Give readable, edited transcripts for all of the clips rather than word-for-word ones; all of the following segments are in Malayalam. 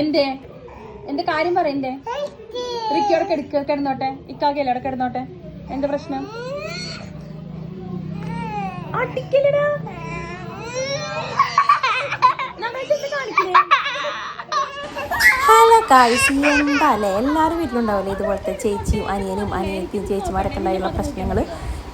എന്തേ എന്റെ കാര്യം പറ എന്തേ റിക്കി അവിടെ കിടന്നോട്ടെ ഇക്കാക്കല്ലേ അവിടെ കിടന്നോട്ടെ എന്താ പ്രശ്നം അടിക്കലടാ ഹലോ ഗായ്സ് എന്താല്ലേ എല്ലാവരും വീട്ടിലുണ്ടാവില്ലേ ഇതുപോലത്തെ ചേച്ചിയും അനിയനും അനിയത്തിയും ചേച്ചിമാരൊക്കെ ഉണ്ടായുള്ള പ്രശ്നങ്ങൾ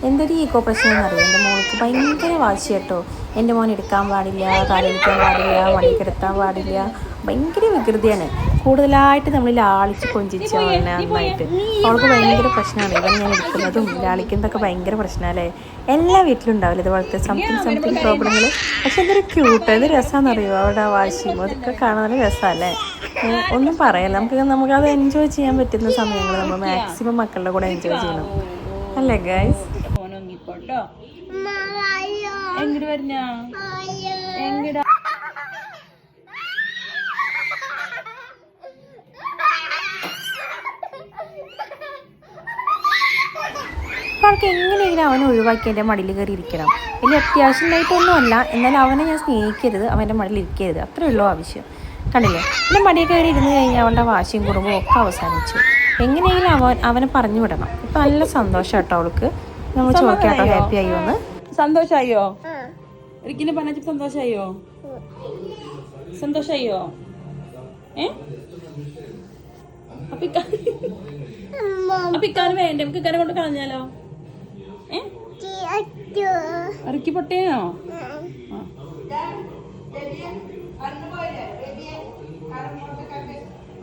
എന്തൊരു ഈക്കോ പ്രശ്നം എന്നറിയാം എൻ്റെ മോൾക്ക് ഭയങ്കര വാശി കേട്ടോ എൻ്റെ മോൻ എടുക്കാൻ പാടില്ല കാലൊഴിക്കാൻ പാടില്ല മടിക്കെടുത്താൻ പാടില്ല ഭയങ്കര വികൃതിയാണ് കൂടുതലായിട്ട് നമ്മൾ ലാളിച്ച് കൊഞ്ചിച്ച് നന്നായിട്ട് അവൾക്ക് ഭയങ്കര പ്രശ്നമാണ് ഇവൻ ഞാൻ എടുക്കുന്നതും ലാളിക്കുന്നതൊക്കെ ഭയങ്കര പ്രശ്നമല്ലേ എല്ലാ വീട്ടിലും ഉണ്ടാവില്ല ഇതുപോലത്തെ സംതിങ് പ്രോബ്ലങ്ങൾ പക്ഷെ എന്തൊരു ക്യൂട്ട് എന്ത് രസമാണെന്നറിയോ അവിടെ വാശിയും അതൊക്കെ കാണാൻ നല്ല രസമല്ലേ ഒന്നും പറയല്ല നമുക്കത് എൻജോയ് ചെയ്യാൻ പറ്റുന്ന സമയങ്ങൾ നമ്മൾ മാക്സിമം മക്കളുടെ കൂടെ എൻജോയ് ചെയ്യണം അല്ലേ ഗൈസ് എങ്ങോട്ട് വരുന്ന എങ്ങടാ അപ്പോൾ അവൾക്ക് എങ്ങനെയെങ്കിലും അവനെ ഒഴിവാക്കി എൻ്റെ മടിയിൽ കയറി ഇരിക്കണം വലിയ അത്യാവശ്യമായിട്ടൊന്നുമല്ല എന്നാലും അവനെ ഞാൻ സ്നേഹിക്കരുത് അവൻ്റെ മടിയിൽ ഇരിക്കരുത് അത്രയേ ഉള്ളൂ ആവശ്യം കണ്ടില്ലേ എൻ്റെ മടിയിൽ കയറി ഇരുന്ന് കഴിഞ്ഞാൽ അവളുടെ വാശിയും കുറുമ്പും ഒക്കെ അവസാനിച്ചു എങ്ങനെയെങ്കിലും അവനെ പറഞ്ഞു വിടണം ഇപ്പം നല്ല സന്തോഷം കേട്ടോ അവൾക്ക് നമ്മൾ ചോദിക്കാട്ടോ ഹാപ്പി ആയോ എന്ന് സന്തോഷായോ റിക്കിനെ പറഞ്ഞ സന്തോഷായോ സന്തോഷായോ അപ്പൊ ഇക്കാന് വേണ്ടേ നമുക്ക് ഇക്കാനെ കൊണ്ട് കളഞ്ഞാലോ റിക്കി പൊട്ടയോ